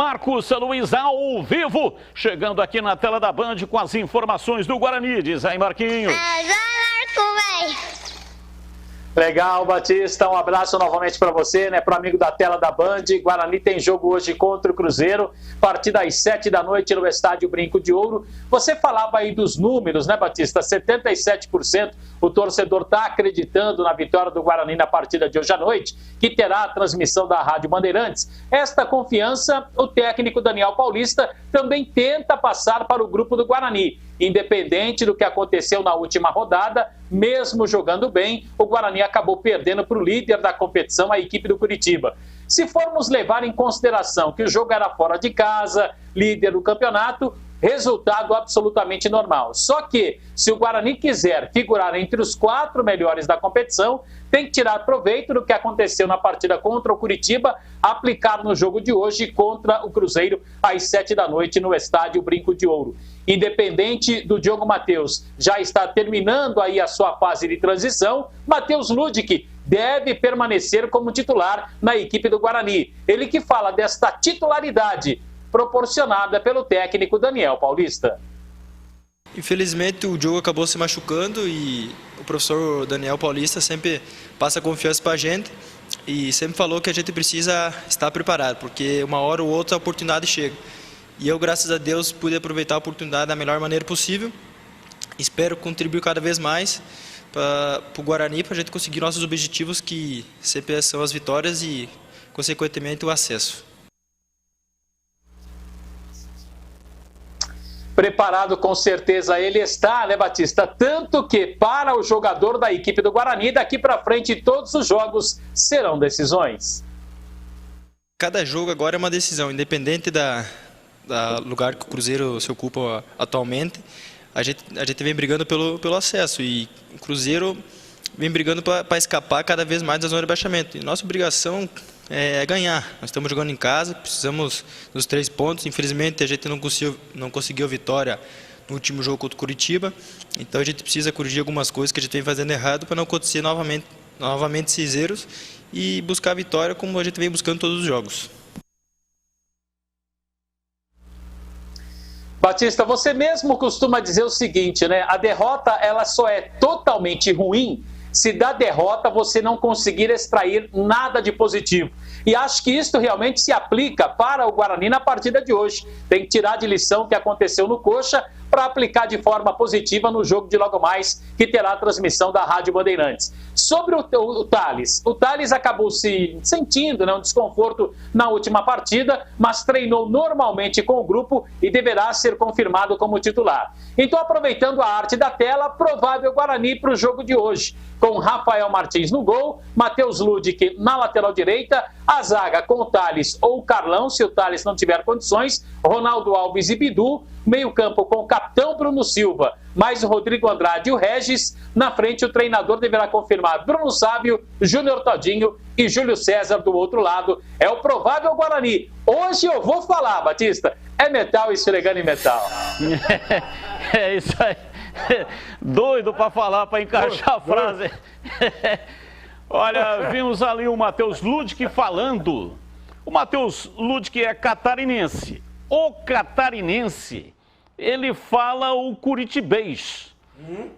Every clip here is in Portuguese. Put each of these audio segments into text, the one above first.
Marcos Luiz ao vivo, chegando aqui na tela da Band com as informações do Guarani. Diz aí, Marquinhos. Legal, Batista, um abraço novamente para você, né, para o amigo da tela da Band. Guarani tem jogo hoje contra o Cruzeiro, partida às 7 da noite no estádio Brinco de Ouro. Você falava aí dos números, né, Batista? 77% o torcedor está acreditando na vitória do Guarani na partida de hoje à noite, que terá a transmissão da Rádio Bandeirantes. Esta confiança, o técnico Daniel Paulista também tenta passar para o grupo do Guarani. Independente do que aconteceu na última rodada, mesmo jogando bem, o Guarani acabou perdendo para o líder da competição, a equipe do Curitiba. Se formos levar em consideração que o jogo era fora de casa, líder do campeonato, resultado absolutamente normal. Só que, se o Guarani quiser figurar entre os 4 melhores da competição, tem que tirar proveito do que aconteceu na partida contra o Curitiba, aplicar no jogo de hoje contra o Cruzeiro às 7 da noite no estádio Brinco de Ouro. Independente do Diogo Matheus já está terminando aí a sua fase de transição, Matheus Ludic deve permanecer como titular na equipe do Guarani. Ele que fala desta titularidade proporcionada pelo técnico Daniel Paulista. Infelizmente o Diogo acabou se machucando e o professor Daniel Paulista sempre passa confiança para a gente e sempre falou que a gente precisa estar preparado, porque uma hora ou outra a oportunidade chega. E eu, graças a Deus, pude aproveitar a oportunidade da melhor maneira possível. Espero contribuir cada vez mais para o Guarani, para a gente conseguir nossos objetivos, que sempre são as vitórias e, consequentemente, o acesso. Preparado com certeza ele está, né, Batista? Tanto que para o jogador da equipe do Guarani, daqui para frente todos os jogos serão decisões. Cada jogo agora é uma decisão, independente da lugar que o Cruzeiro se ocupa atualmente. A gente vem brigando pelo acesso e o Cruzeiro vem brigando para escapar cada vez mais da zona de rebaixamento. E nossa obrigação é ganhar. Nós estamos jogando em casa, precisamos dos 3 pontos. Infelizmente a gente não conseguiu a vitória no último jogo contra o Curitiba. Então a gente precisa corrigir algumas coisas que a gente vem fazendo errado para não acontecer novamente esses erros e buscar a vitória como a gente vem buscando todos os jogos. Batista, você mesmo costuma dizer o seguinte, né? A derrota ela só é totalmente ruim se da derrota você não conseguir extrair nada de positivo. E acho que isso realmente se aplica para o Guarani na partida de hoje. Tem que tirar de lição o que aconteceu no Coxa para aplicar de forma positiva no jogo de logo mais, que terá a transmissão da Rádio Bandeirantes. Sobre o Thales acabou se sentindo, né, um desconforto na última partida, mas treinou normalmente com o grupo e deverá ser confirmado como titular. Então, aproveitando a arte da tela, provável Guarani para o jogo de hoje, com Rafael Martins no gol, Matheus Ludic na lateral direita, a zaga com o Thales ou o Carlão, se o Thales não tiver condições, Ronaldo Alves e Bidu, meio campo com o capitão Bruno Silva, mais o Rodrigo Andrade e o Regis, na frente o treinador deverá confirmar Bruno Sábio, Júnior Todinho e Júlio César do outro lado. É o provável Guarani. Hoje eu vou falar, Batista, é metal esfregando em metal. É isso aí. Doido para falar, para encaixar a frase. Olha, vimos ali o Matheus Ludic falando. O Matheus Ludic é catarinense. O catarinense, ele fala o curitibês.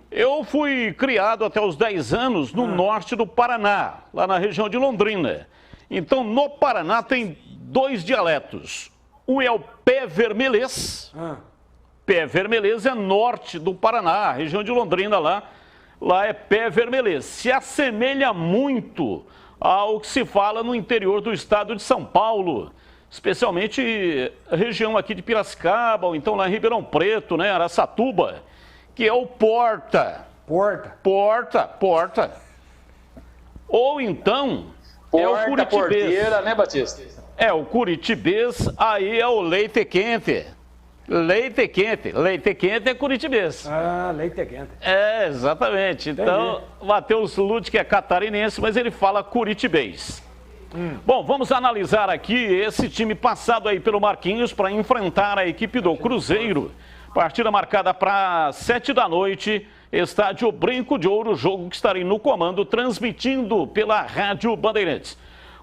Eu fui criado até os 10 anos no norte do Paraná, lá na região de Londrina. Então, no Paraná tem 2 dialetos. Um é o pé vermelês. Pé vermelês é norte do Paraná, região de Londrina lá é pé vermelês. Se assemelha muito ao que se fala no interior do estado de São Paulo, especialmente a região aqui de Piracicaba, ou então lá em Ribeirão Preto, né, Araçatuba, que é o porta. Porta. Ou então é o curitibês. Porteira, né, Batista? É, o curitibês, aí é o leite quente. Leite quente é curitibês. Ah, leite quente. É, exatamente. Então, o Matheus Ludic é catarinense, mas ele fala curitibês. Bom, vamos analisar aqui esse time passado aí pelo Marquinhos para enfrentar a equipe do Cruzeiro. Partida marcada para 7 da noite, estádio Brinco de Ouro, jogo que estarei no comando, transmitindo pela Rádio Bandeirantes.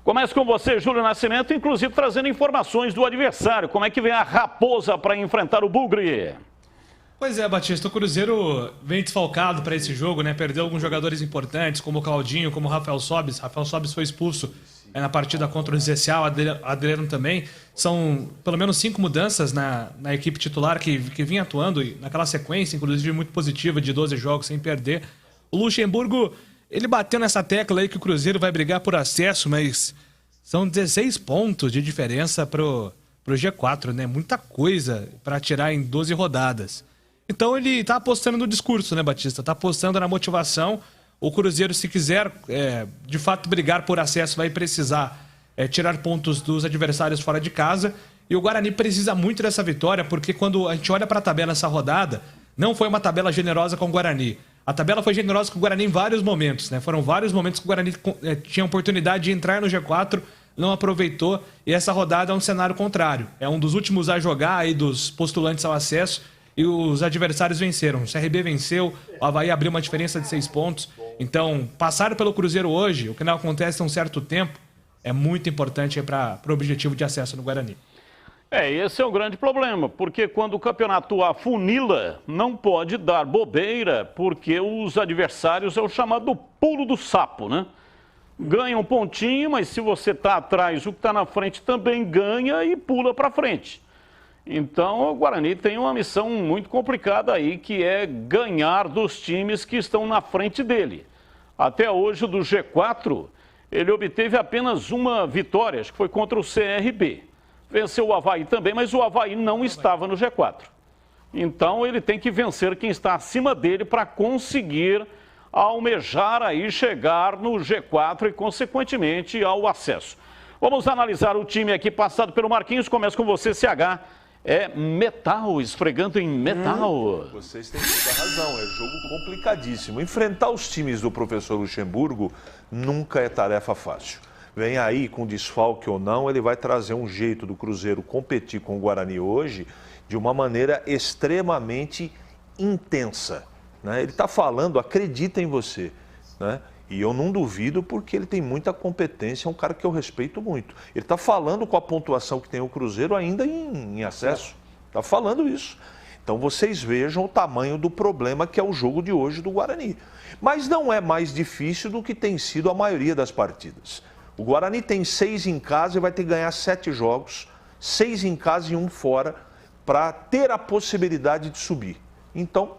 Começo com você, Júlio Nascimento, inclusive trazendo informações do adversário. Como é que vem a Raposa para enfrentar o Bugre? Pois é, Batista, o Cruzeiro vem desfalcado para esse jogo, né? Perdeu alguns jogadores importantes, como o Claudinho, como o Rafael Sobis. Rafael Sobis foi expulso na partida contra o Zecial, Adriano também. São pelo menos 5 mudanças na equipe titular que vinha atuando naquela sequência, inclusive muito positiva, de 12 jogos sem perder. O Luxemburgo, ele bateu nessa tecla aí que o Cruzeiro vai brigar por acesso, mas são 16 pontos de diferença pro G4, né? Muita coisa para tirar em 12 rodadas. Então ele tá apostando no discurso, né, Batista? Tá apostando na motivação. O Cruzeiro, se quiser de fato brigar por acesso, vai precisar tirar pontos dos adversários fora de casa. E o Guarani precisa muito dessa vitória, porque quando a gente olha para a tabela nessa rodada, não foi uma tabela generosa com o Guarani. A tabela foi generosa com o Guarani em vários momentos, né? Foram vários momentos que o Guarani tinha a oportunidade de entrar no G4, não aproveitou. E essa rodada é um cenário contrário. É um dos últimos a jogar aí dos postulantes ao acesso. E os adversários venceram. O CRB venceu, o Avaí abriu uma diferença de 6 pontos. Então, passar pelo Cruzeiro hoje, o que não acontece há um certo tempo, é muito importante para o objetivo de acesso no Guarani. Esse é o grande problema, porque quando o campeonato afunila, não pode dar bobeira, porque os adversários é o chamado pulo do sapo, né? Ganha um pontinho, mas se você está atrás, o que está na frente também ganha e pula para frente. Então, o Guarani tem uma missão muito complicada aí, que é ganhar dos times que estão na frente dele. Até hoje, do G4, ele obteve apenas uma vitória, acho que foi contra o CRB. Venceu o Avaí também, mas o Avaí não estava no G4. Então, ele tem que vencer quem está acima dele para conseguir almejar aí, chegar no G4 e, consequentemente, ao acesso. Vamos analisar o time aqui passado pelo Marquinhos. Começa com você, CH. É metal, esfregando em metal. Vocês têm toda a razão, é jogo complicadíssimo. Enfrentar os times do professor Luxemburgo nunca é tarefa fácil. Vem aí, com desfalque ou não, ele vai trazer um jeito do Cruzeiro competir com o Guarani hoje de uma maneira extremamente intensa, né? Ele está falando, acredita em você, né? E eu não duvido, porque ele tem muita competência, é um cara que eu respeito muito. Ele está falando com a pontuação que tem o Cruzeiro ainda em acesso. Está falando isso. Então vocês vejam o tamanho do problema que é o jogo de hoje do Guarani. Mas não é mais difícil do que tem sido a maioria das partidas. O Guarani tem 6 em casa e vai ter que ganhar 7 jogos, 6 em casa e 1 fora, para ter a possibilidade de subir. Então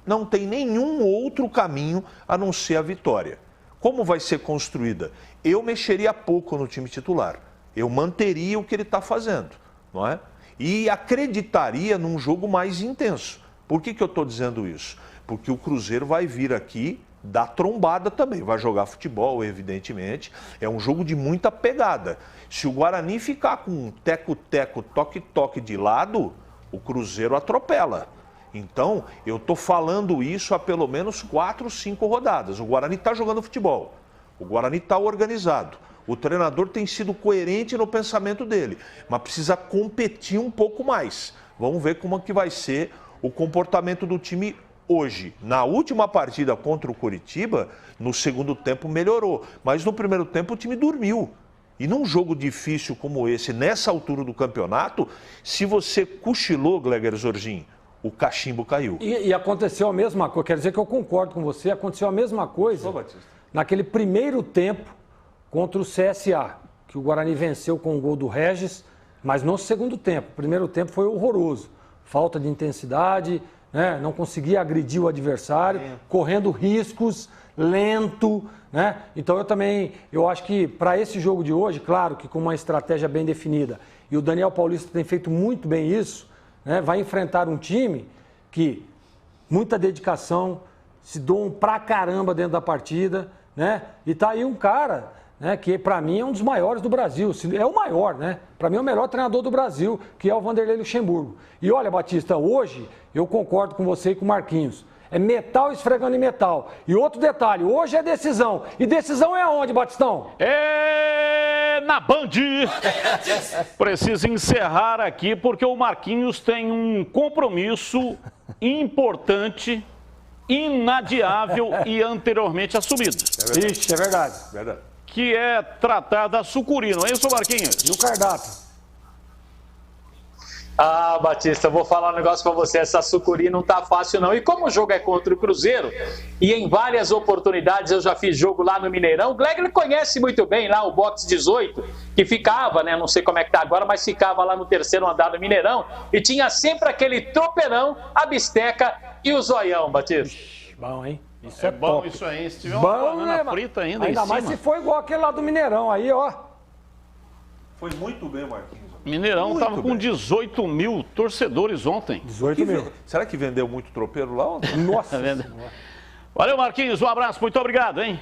não tem nenhum outro caminho a não ser a vitória. Como vai ser construída? Eu mexeria pouco no time titular. Eu manteria o que ele está fazendo, não é? E acreditaria num jogo mais intenso. Por que eu estou dizendo isso? Porque o Cruzeiro vai vir aqui dar trombada também. Vai jogar futebol, evidentemente. É um jogo de muita pegada. Se o Guarani ficar com teco-teco, toque-toque de lado, o Cruzeiro atropela. Então, eu estou falando isso há pelo menos 4, 5 rodadas. O Guarani está jogando futebol, o Guarani está organizado, o treinador tem sido coerente no pensamento dele, mas precisa competir um pouco mais. Vamos ver como é que vai ser o comportamento do time hoje. Na última partida contra o Coritiba, no segundo tempo melhorou, mas no primeiro tempo o time dormiu. E num jogo difícil como esse, nessa altura do campeonato, se você cochilou, Gleger Zorgin, o cachimbo caiu. E aconteceu a mesma coisa, quer dizer que eu concordo com você, aconteceu a mesma coisa naquele primeiro tempo contra o CSA, que o Guarani venceu com o gol do Regis, mas no segundo tempo. O primeiro tempo foi horroroso, falta de intensidade, né? Não conseguia agredir o adversário, correndo riscos, lento, né? Então eu acho que para esse jogo de hoje, claro que com uma estratégia bem definida, e o Daniel Paulista tem feito muito bem isso, né? Vai enfrentar um time que muita dedicação, se doam pra caramba dentro da partida, né? E tá aí um cara, né, que para mim é um dos maiores do Brasil, é o maior, né? Para mim é o melhor treinador do Brasil, que é o Vanderlei Luxemburgo. E olha, Batista, hoje eu concordo com você e com o Marquinhos. É metal esfregando em metal. E outro detalhe, hoje é decisão. E decisão é aonde, Batistão? É na Band. Preciso encerrar aqui porque o Marquinhos tem um compromisso importante, inadiável e anteriormente assumido. Ixi, é verdade. Verdade. que é tratada a sucuri, não é isso, Marquinhos? E o cardápio? Ah, Batista, eu vou falar um negócio pra você, essa sucuri não tá fácil não. E como o jogo é contra o Cruzeiro, e em várias oportunidades eu já fiz jogo lá no Mineirão, o Glegler conhece muito bem lá o box 18, que ficava, né, não sei como é que tá agora, mas ficava lá no terceiro andar do Mineirão, e tinha sempre aquele tropeirão, a bisteca e o zoião, Batista. Bom, hein? Isso É bom top. isso aí, se tiver uma banana frita ainda em cima. Mais se for igual aquele lá do Mineirão, aí, ó. Foi muito bem, Marquinhos. Mineirão estava com 18 mil torcedores ontem. 18 mil. Será que vendeu muito tropeiro lá ontem? Nossa. Valeu, Marquinhos, um abraço, muito obrigado, hein?